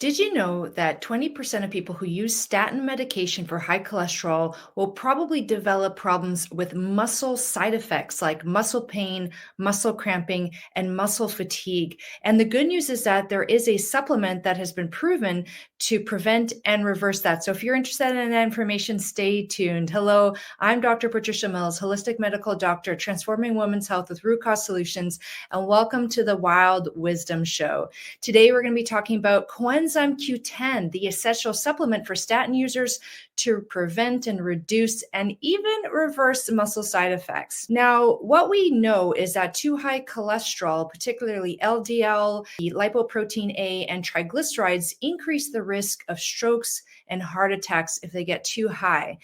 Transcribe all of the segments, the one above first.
Did you know that 20% of people who use statin medication for high cholesterol will probably develop problems with muscle side effects like muscle pain, muscle cramping, and muscle fatigue? And the good news is that there is a supplement that has been proven to prevent and reverse that. So if you're interested in that information, stay tuned. Hello, I'm Dr. Patricia Mills, holistic medical doctor, transforming women's health with root cause solutions, and welcome to the Wild Wisdom Show. Today, we're going to be talking about Coenzyme Q10, the essential supplement for statin users to prevent and reduce and even reverse muscle side effects. Now, what we know is that too high cholesterol, particularly LDL, lipoprotein A, and triglycerides, increase the risk of strokes and heart attacks if they get too high.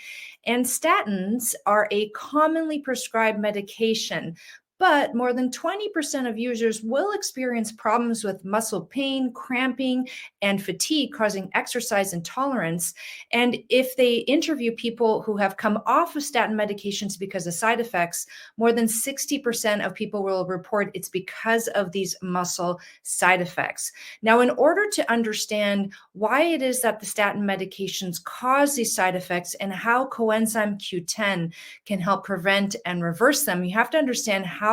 And statins are a commonly prescribed medication, but more than 20% of users will experience problems with muscle pain, cramping, and fatigue, causing exercise intolerance. And if they interview people who have come off of statin medications because of side effects, more than 60% of people will report it's because of these muscle side effects. Now, in order to understand why it is that the statin medications cause these side effects and how Coenzyme Q10 can help prevent and reverse them, you have to understand how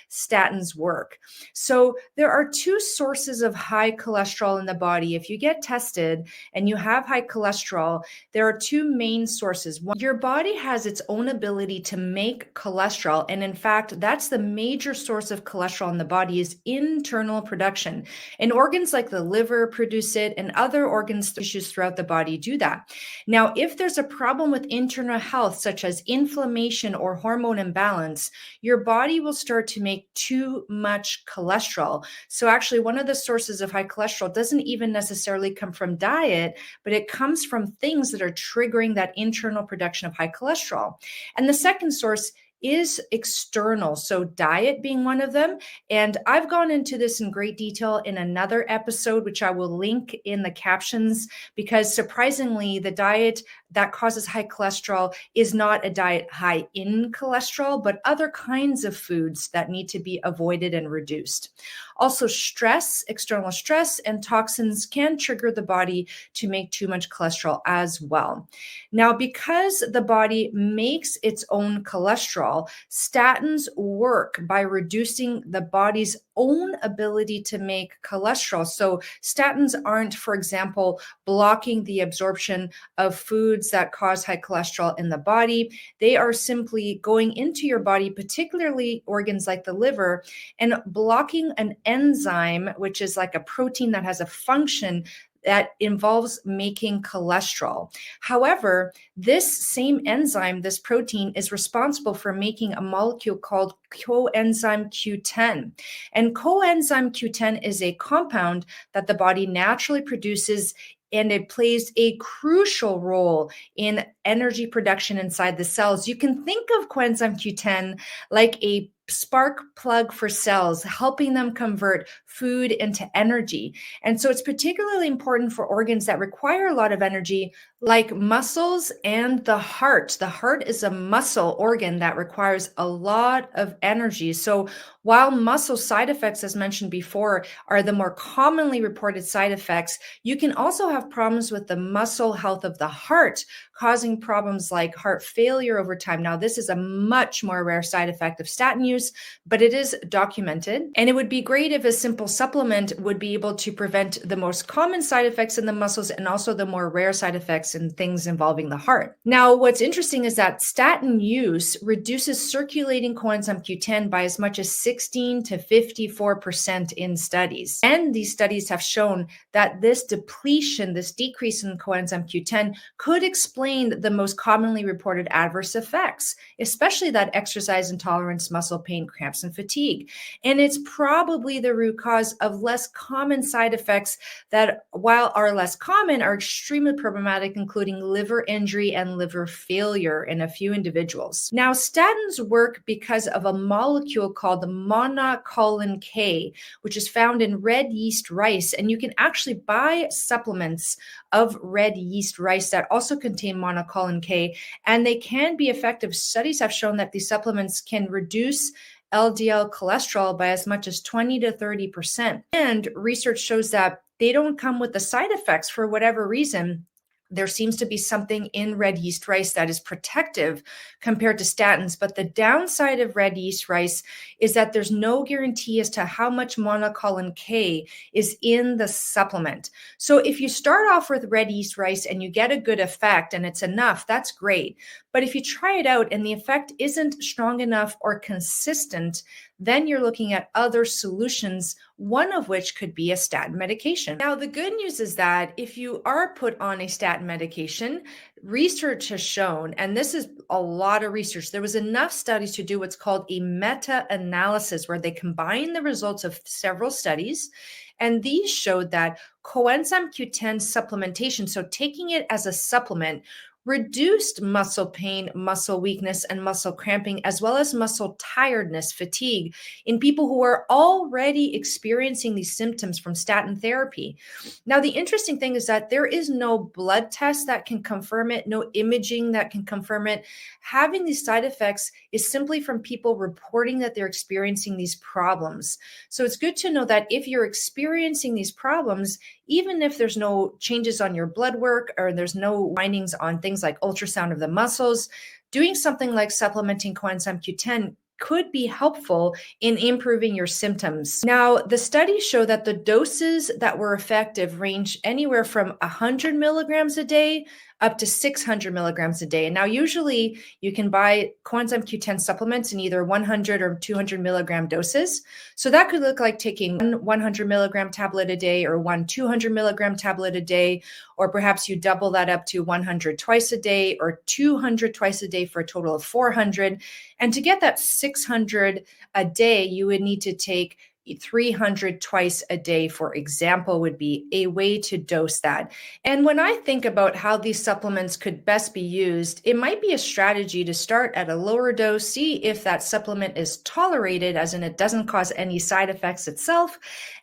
statins work. So there are two sources of high cholesterol in the body. If you get tested and you have high cholesterol, there are two main sources. One, your body has its own ability to make cholesterol. And in fact, that's the major source of cholesterol in the body is internal production. And organs like the liver produce it, and other organs, tissues throughout the body do that. Now, if there's a problem with internal health, such as inflammation or hormone imbalance, your body will start to make too much cholesterol. So actually, one of the sources of high cholesterol doesn't even necessarily come from diet, but it comes from things that are triggering that internal production of high cholesterol. And the second source is external, so diet being one of them. And I've gone into this in great detail in another episode, which I will link in the captions, because surprisingly, the diet that causes high cholesterol is not a diet high in cholesterol, but other kinds of foods that need to be avoided and reduced. Also, stress, external stress, and toxins can trigger the body to make too much cholesterol as well. Now, because the body makes its own cholesterol, statins work by reducing the body's own ability to make cholesterol. So statins aren't, for example, blocking the absorption of foods that cause high cholesterol in the body. They are simply going into your body, particularly organs like the liver, and blocking an enzyme, which is like a protein that has a function that involves making cholesterol. However, this same enzyme, this protein, is responsible for making a molecule called coenzyme Q10. And coenzyme Q10 is a compound that the body naturally produces, and it plays a crucial role in energy production inside the cells. You can think of coenzyme Q10 like a spark plug for cells, helping them convert food into energy. And so it's particularly important for organs that require a lot of energy, like muscles and the heart. The heart is a muscle organ that requires a lot of energy. So while muscle side effects, as mentioned before, are the more commonly reported side effects, you can also have problems with the muscle health of the heart, causing problems like heart failure over time. Now, this is a much more rare side effect of statin use, but it is documented. And it would be great if a simple supplement would be able to prevent the most common side effects in the muscles and also the more rare side effects in things involving the heart. Now, what's interesting is that statin use reduces circulating coenzyme Q10 by as much as 16 to 54% in studies. And these studies have shown that this depletion, this decrease in coenzyme Q10 could explain the most commonly reported adverse effects, especially that exercise intolerance, muscle pain, cramps, and fatigue. And it's probably the root cause of less common side effects that, while are less common, are extremely problematic, including liver injury and liver failure in a few individuals. Now, statins work because of a molecule called the monocolin K, which is found in red yeast rice. And you can actually buy supplements of red yeast rice that also contain monocolin K, and they can be effective. Studies have shown that these supplements can reduce LDL cholesterol by as much as 20 to 30%. And research shows that they don't come with the side effects for whatever reason. There seems to be something in red yeast rice that is protective compared to statins. But the downside of red yeast rice is that there's no guarantee as to how much monocolin K is in the supplement. So if you start off with red yeast rice and you get a good effect and it's enough, that's great. But if you try it out and the effect isn't strong enough or consistent, then you're looking at other solutions, one of which could be a statin medication. Now, the good news is that if you are put on a statin medication, research has shown, and this is a lot of research, there was enough studies to do what's called a meta-analysis where they combine the results of several studies. And these showed that coenzyme Q10 supplementation, so taking it as a supplement, reduced muscle pain, muscle weakness, and muscle cramping, as well as muscle tiredness, fatigue in people who are already experiencing these symptoms from statin therapy. Now, the interesting thing is that there is no blood test that can confirm it, no imaging that can confirm it. Having these side effects is simply from people reporting that they're experiencing these problems. So it's good to know that if you're experiencing these problems, even if there's no changes on your blood work or there's no findings on things like ultrasound of the muscles, doing something like supplementing coenzyme Q10 could be helpful in improving your symptoms. Now, the studies show that the doses that were effective range anywhere from 100 milligrams a day up to 600 milligrams a day. And now usually you can buy coenzyme Q10 supplements in either 100 or 200 milligram doses. So that could look like taking one 100 milligram tablet a day or one 200 milligram tablet a day, or perhaps you double that up to 100 twice a day or 200 twice a day for a total of 400. And to get that 600 a day, you would need to take 300 twice a day, for example, would be a way to dose that. And when I think about how these supplements could best be used, it might be a strategy to start at a lower dose, see if that supplement is tolerated, as in it doesn't cause any side effects itself.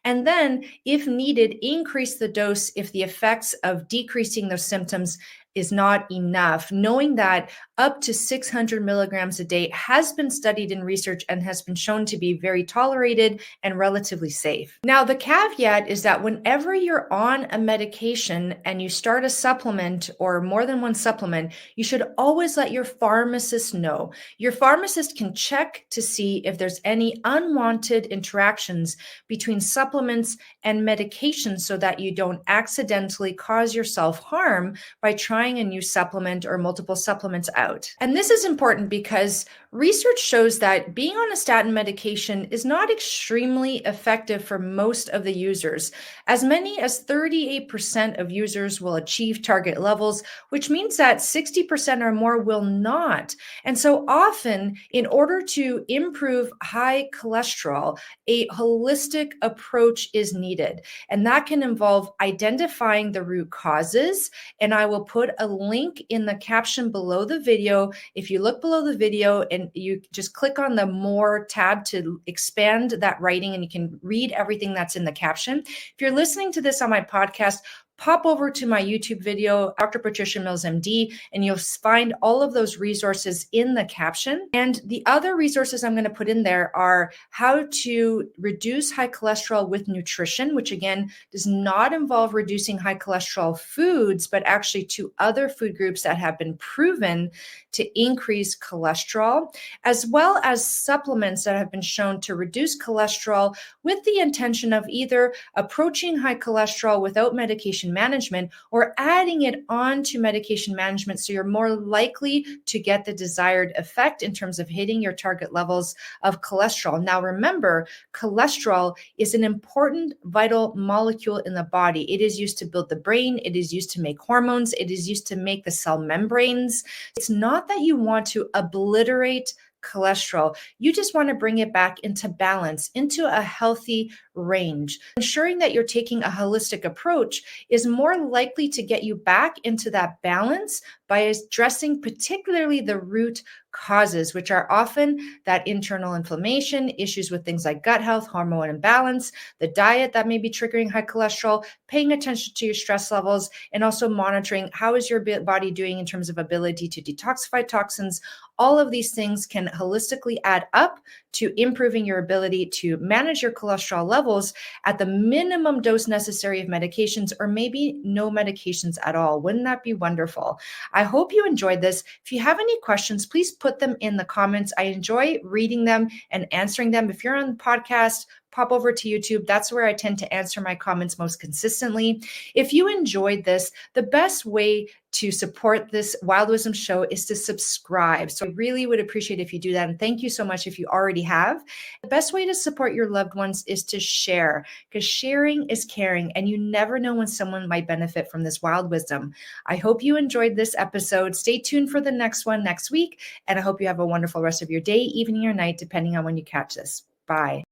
And then, if needed, increase the dose if the effects of decreasing those symptoms is not enough, knowing that up to 600 milligrams a day has been studied in research and has been shown to be very tolerated and relatively safe. Now, the caveat is that whenever you're on a medication and you start a supplement or more than one supplement, you should always let your pharmacist know. Your pharmacist can check to see if there's any unwanted interactions between supplements and medications so that you don't accidentally cause yourself harm by trying a new supplement or multiple supplements out. And this is important because research shows that being on a statin medication is not extremely effective for most of the users. As many as 38% of users will achieve target levels, which means that 60% or more will not. And so often, in order to improve high cholesterol, a holistic approach is needed. And that can involve identifying the root causes. And I will put a link in the caption below the video. If you look below the video and you just click on the More tab to expand that writing, and you can read everything that's in the caption. If you're listening to this on my podcast, pop over to my YouTube video, Dr. Patricia Mills, MD, and you'll find all of those resources in the caption. And the other resources I'm going to put in there are how to reduce high cholesterol with nutrition, which again does not involve reducing high cholesterol foods, but actually to other food groups that have been proven to increase cholesterol, as well as supplements that have been shown to reduce cholesterol with the intention of either approaching high cholesterol without medication management or adding it on to medication management so you're more likely to get the desired effect in terms of hitting your target levels of cholesterol. Now remember, cholesterol is an important vital molecule in the body. It is used to build the brain, it is used to make hormones, it is used to make the cell membranes. It's not that you want to obliterate cholesterol. You just want to bring it back into balance, into a healthy range. Ensuring that you're taking a holistic approach is more likely to get you back into that balance by addressing particularly the root causes, which are often that internal inflammation, issues with things like gut health, hormone imbalance, the diet that may be triggering high cholesterol, paying attention to your stress levels, and also monitoring how is your body doing in terms of ability to detoxify toxins. All of these things can holistically add up to improving your ability to manage your cholesterol levels at the minimum dose necessary of medications, or maybe no medications at all. Wouldn't that be wonderful? I hope you enjoyed this. If you have any questions, please put them in the comments. I enjoy reading them and answering them. If you're on the podcast, pop over to YouTube. That's where I tend to answer my comments most consistently. If you enjoyed this, the best way to support this Wild Wisdom show is to subscribe. So I really would appreciate if you do that. And thank you so much if you already have. The best way to support your loved ones is to share, because sharing is caring, and you never know when someone might benefit from this wild wisdom. I hope you enjoyed this episode. Stay tuned for the next one next week. And I hope you have a wonderful rest of your day, evening, or night, depending on when you catch this. Bye.